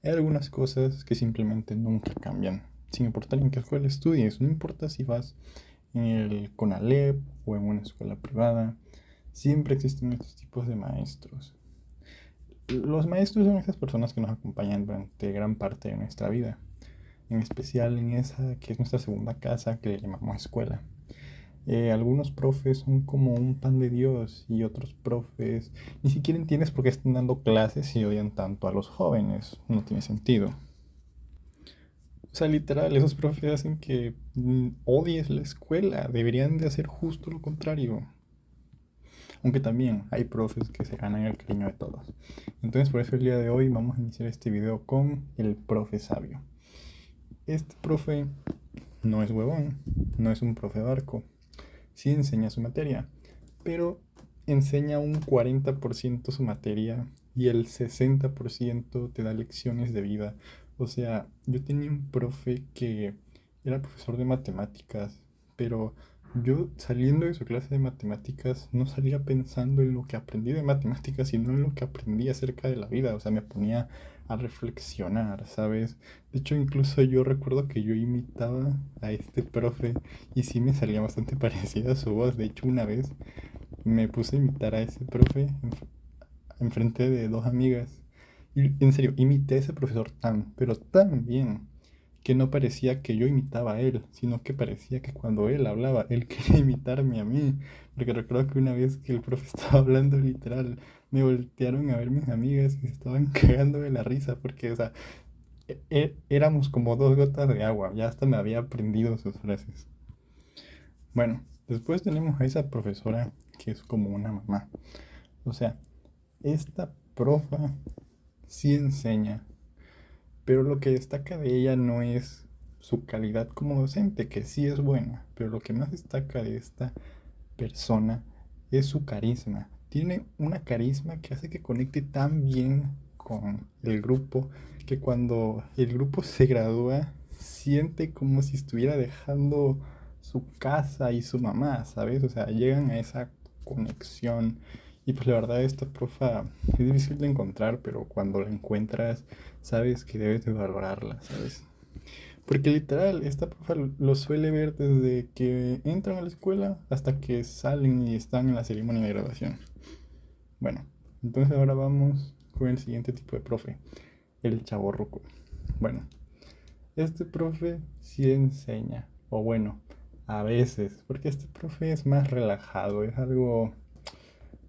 Hay algunas cosas que simplemente nunca cambian, sin importar en qué escuela estudies, no importa si vas en el CONALEP o en una escuela privada, siempre existen estos tipos de maestros. Los maestros son esas personas que nos acompañan durante gran parte de nuestra vida, en especial en esa que es nuestra segunda casa que le llamamos escuela. Algunos profes son como un pan de Dios y otros profes ni siquiera entiendes por qué están dando clases y odian tanto a los jóvenes. No tiene sentido. O sea, literal, esos profes hacen que odies la escuela. Deberían de hacer justo lo contrario. Aunque también hay profes que se ganan el cariño de todos. Entonces por eso el día de hoy vamos a iniciar este video con el profe sabio. Este profe no es huevón, no es un profe barco. Sí enseña su materia, pero enseña un 40% su materia y el 60% te da lecciones de vida. O sea, yo tenía un profe que era profesor de matemáticas, pero yo saliendo de su clase de matemáticas no salía pensando en lo que aprendí de matemáticas, sino en lo que aprendí acerca de la vida. O sea, me ponía a reflexionar, ¿sabes? De hecho, incluso yo recuerdo que yo imitaba a este profe y sí me salía bastante parecida a su voz. De hecho, una vez me puse a imitar a ese profe enfrente de dos amigas. Y en serio, imité a ese profesor tan, pero tan bien, que no parecía que yo imitaba a él, sino que parecía que cuando él hablaba, él quería imitarme a mí. Porque recuerdo que una vez que el profe estaba hablando literal, me voltearon a ver mis amigas y se estaban cagando de la risa, porque, o sea, éramos como dos gotas de agua, ya hasta me había aprendido sus frases. Bueno, después tenemos a esa profesora que es como una mamá. O sea, esta profa sí enseña, pero lo que destaca de ella no es su calidad como docente, que sí es buena, pero lo que más destaca de esta persona es su carisma. Tiene una carisma que hace que conecte tan bien con el grupo que cuando el grupo se gradúa siente como si estuviera dejando su casa y su mamá, ¿sabes? O sea, llegan a esa conexión y pues la verdad esta profa es difícil de encontrar, pero cuando la encuentras sabes que debes de valorarla, ¿sabes? Porque literal, esta profa lo suele ver desde que entran a la escuela hasta que salen y están en la ceremonia de graduación. Bueno, entonces ahora vamos con el siguiente tipo de profe, el chavorruco. Bueno, este profe sí enseña, o bueno, a veces, porque este profe es más relajado, es algo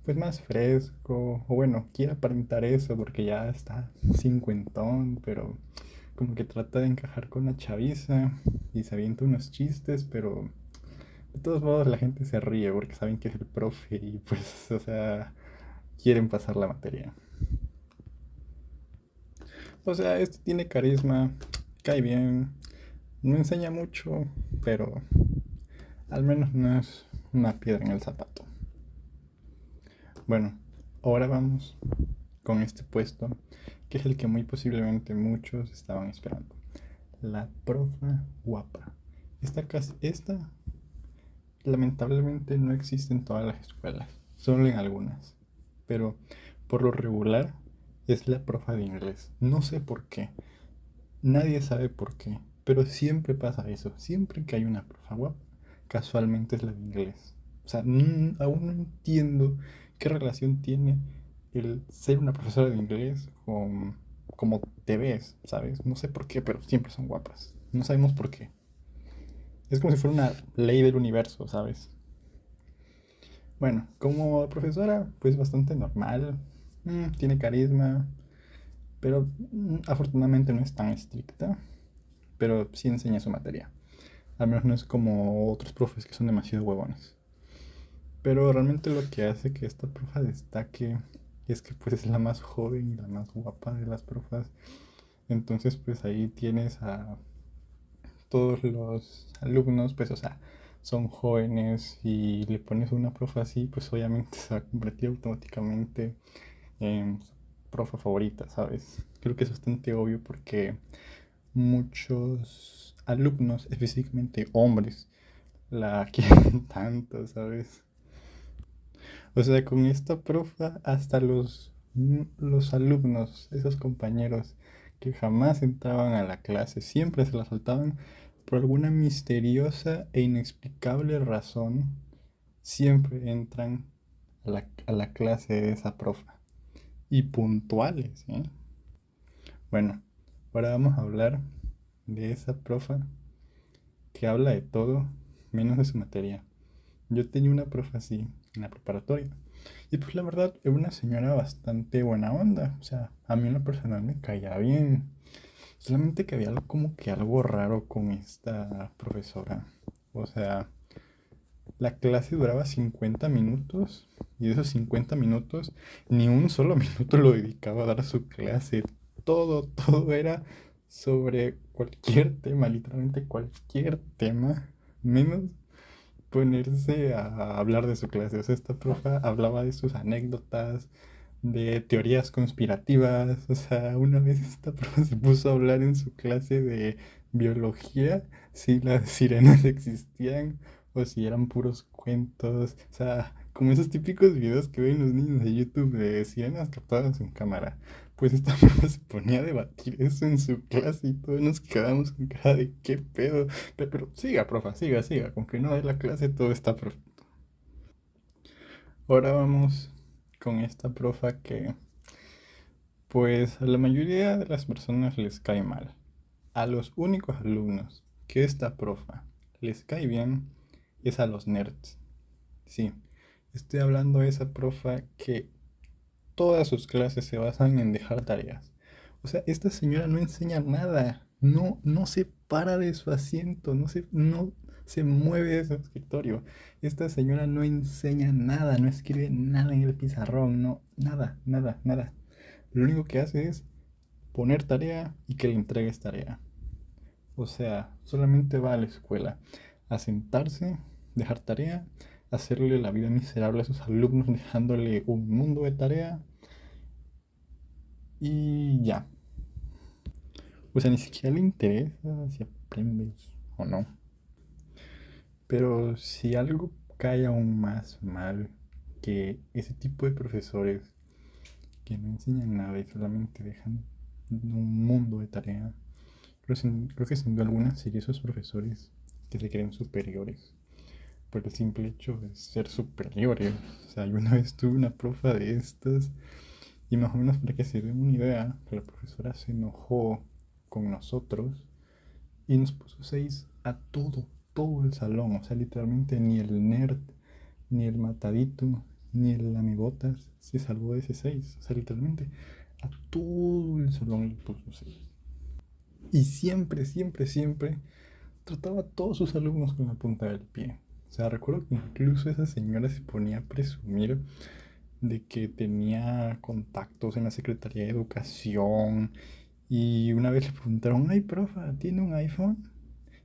pues más fresco, o bueno, quiere aparentar eso porque ya está cincuentón, pero como que trata de encajar con la chaviza y se avienta unos chistes, pero de todos modos la gente se ríe porque saben que es el profe y pues, o sea, quieren pasar la materia. O sea, este tiene carisma, cae bien, no enseña mucho, pero al menos no es una piedra en el zapato. Bueno, ahora vamos con este puesto, que es el que muy posiblemente muchos estaban esperando. La profa guapa. Esta lamentablemente no existe en todas las escuelas, solo en algunas. Pero por lo regular es la profa de inglés. No sé por qué, nadie sabe por qué, pero siempre pasa eso. Siempre que hay una profa guapa, casualmente es la de inglés. O sea, aún no entiendo qué relación tiene el ser una profesora de inglés con cómo te ves, ¿sabes? No sé por qué, pero siempre son guapas. No sabemos por qué. Es como si fuera una ley del universo, ¿sabes? Bueno, como profesora, pues bastante normal. Tiene carisma, pero afortunadamente no es tan estricta. Pero sí enseña su materia. Al menos no es como otros profes que son demasiado huevones. Pero realmente lo que hace que esta profa destaque es que pues es la más joven y la más guapa de las profas. Entonces pues ahí tienes a todos los alumnos, pues o sea, son jóvenes y le pones una profa así, pues obviamente se va a convertir automáticamente en su profa favorita, ¿sabes? Creo que es bastante obvio porque muchos alumnos, específicamente hombres, la quieren tanto, ¿sabes? O sea, con esta profa hasta los alumnos, esos compañeros que jamás entraban a la clase, siempre se la saltaban por alguna misteriosa e inexplicable razón, siempre entran a la clase de esa profa. Y puntuales, ¿eh? Bueno, ahora vamos a hablar de esa profa que habla de todo menos de su materia. Yo tenía una profa así en la preparatoria. Y pues la verdad era una señora bastante buena onda. O sea, a mí en lo personal me caía bien. Solamente que había como que algo raro con esta profesora. O sea, la clase duraba 50 minutos y de esos 50 minutos ni un solo minuto lo dedicaba a dar su clase. Todo era sobre cualquier tema, literalmente cualquier tema, menos ponerse a hablar de su clase. O sea, esta profa hablaba de sus anécdotas, de teorías conspirativas. O sea, una vez esta profa se puso a hablar en su clase de biología, si las sirenas existían o si eran puros cuentos. O sea, como esos típicos videos que ven los niños de YouTube de sirenas captadas en cámara. Pues esta profa se ponía a debatir eso en su clase y todos nos quedamos con cara de qué pedo. Pero siga, profa, siga. Con que no dé la clase todo está perfecto. Ahora vamos con esta profa que, pues, a la mayoría de las personas les cae mal. A los únicos alumnos que esta profa les cae bien es a los nerds. Sí, estoy hablando de esa profa que todas sus clases se basan en dejar tareas. O sea, esta señora no enseña nada. No se para de su asiento, no se mueve de su escritorio. Esta señora no enseña nada, no escribe nada en el pizarrón, no, nada. Lo único que hace es poner tarea y que le entregues tarea. O sea, solamente va a la escuela a sentarse, dejar tarea, hacerle la vida miserable a sus alumnos dejándole un mundo de tarea y ya. O sea, ni siquiera le interesa si aprendes o no. Pero si algo cae aún más mal que ese tipo de profesores que no enseñan nada y solamente dejan un mundo de tarea, creo que sin duda alguna sería esos profesores que se creen superiores por el simple hecho de ser superiores. O sea, yo una vez tuve una profa de estas y más o menos para que se den una idea, la profesora se enojó con nosotros y nos puso 6 a todo el salón. O sea, literalmente ni el nerd, ni el matadito, ni el amigotas se salvó de ese 6. O sea, literalmente a todo el salón le puso 6. Y siempre trataba a todos sus alumnos con la punta del pie. O sea, recuerdo que incluso esa señora se ponía a presumir de que tenía contactos en la Secretaría de Educación. Y una vez le preguntaron, ay, profa, ¿tiene un iPhone?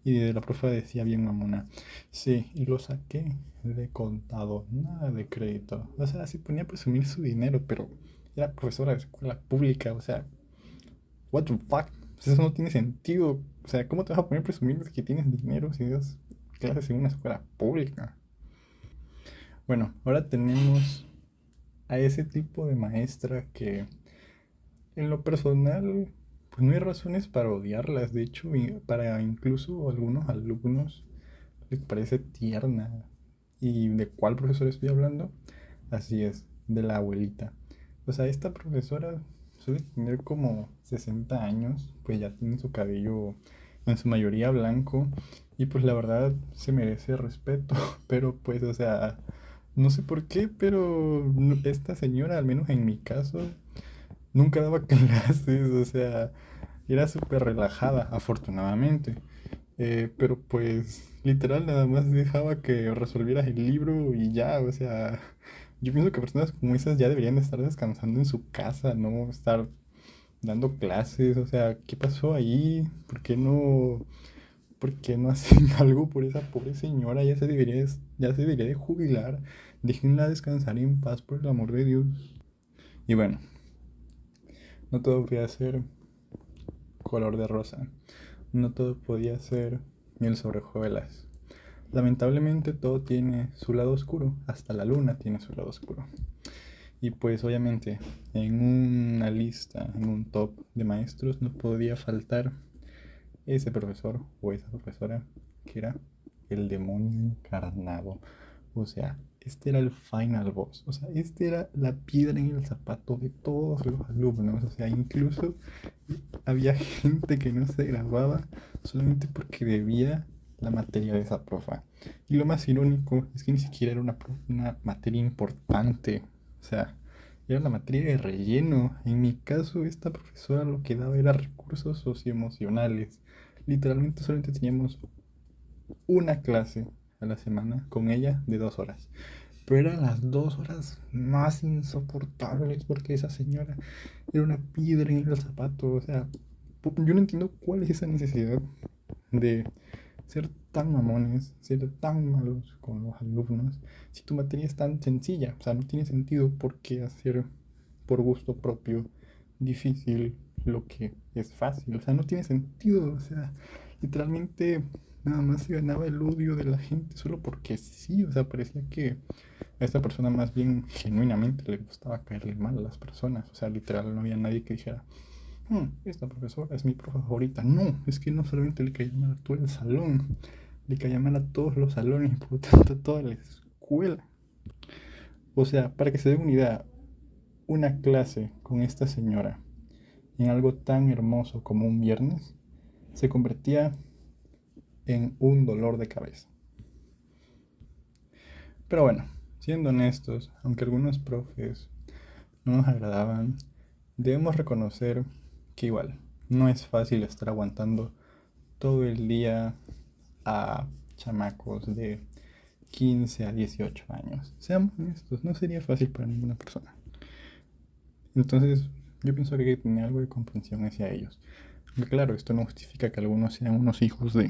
Y de la profa decía bien mamona, sí, y lo saqué de contado, nada de crédito. O sea, se ponía a presumir su dinero, pero era profesora de escuela pública, o sea, what the fuck. Pues eso no tiene sentido. O sea, ¿cómo te vas a poner a presumir de que tienes dinero si das clases en una escuela pública? Bueno, ahora tenemos a ese tipo de maestra que en lo personal, pues no hay razones para odiarlas. De hecho, para incluso algunos alumnos les parece tierna. ¿Y de cuál profesor estoy hablando? Así es, de la abuelita. O sea, esta profesora suele tener como 60 años, pues ya tiene su cabello en su mayoría blanco y pues la verdad se merece respeto, pero pues, o sea, no sé por qué, pero esta señora, al menos en mi caso, nunca daba clases. O sea, era súper relajada, afortunadamente. Pero pues literal nada más dejaba que resolvieras el libro y ya. O sea, yo pienso que personas como esas ya deberían de estar descansando en su casa, no estar dando clases. O sea, ¿qué pasó ahí? Por qué no hacen algo por esa pobre señora? Ya se debería de jubilar. Déjenla descansar en paz, por el amor de Dios. Y bueno, no todo podía ser color de rosa. No todo podía ser miel sobre hojuelas. Lamentablemente todo tiene su lado oscuro. Hasta la luna tiene su lado oscuro. Y pues obviamente en una lista, en un top de maestros no podía faltar ese profesor o esa profesora que era el demonio encarnado. O sea, este era el final boss. O sea, este era la piedra en el zapato de todos los alumnos. O sea, incluso había gente que no se graduaba solamente porque debía la materia de esa profa. Y lo más irónico es que ni siquiera era una materia importante. O sea, era una materia de relleno. En mi caso, esta profesora lo que daba era recursos socioemocionales. Literalmente solamente teníamos una clase a la semana con ella de 2 horas. Pero eran las 2 horas más insoportables porque esa señora era una piedra en el zapato. O sea, yo no entiendo cuál es esa necesidad de ser tan mamones, ser tan malos con los alumnos, si tu materia es tan sencilla. O sea, no tiene sentido por qué hacer por gusto propio difícil lo que es fácil. O sea, no tiene sentido. O sea, literalmente nada más se ganaba el odio de la gente solo porque sí. O sea, parecía que a esta persona más bien genuinamente le gustaba caerle mal a las personas. O sea, literal no había nadie que dijera, esta profesora es mi profe favorita. No, es que no solamente le caía mal a todo el salón, le caía mal a todos los salones y por lo tanto a toda la escuela. O sea, para que se den una idea, una clase con esta señora en algo tan hermoso como un viernes se convertía en un dolor de cabeza. Pero bueno, siendo honestos, aunque algunos profes no nos agradaban, debemos reconocer que igual no es fácil estar aguantando todo el día a chamacos de 15 a 18 años. Seamos honestos, no sería fácil para ninguna persona. Entonces, yo pienso que hay que tener algo de comprensión hacia ellos. Aunque claro, esto no justifica que algunos sean unos hijos de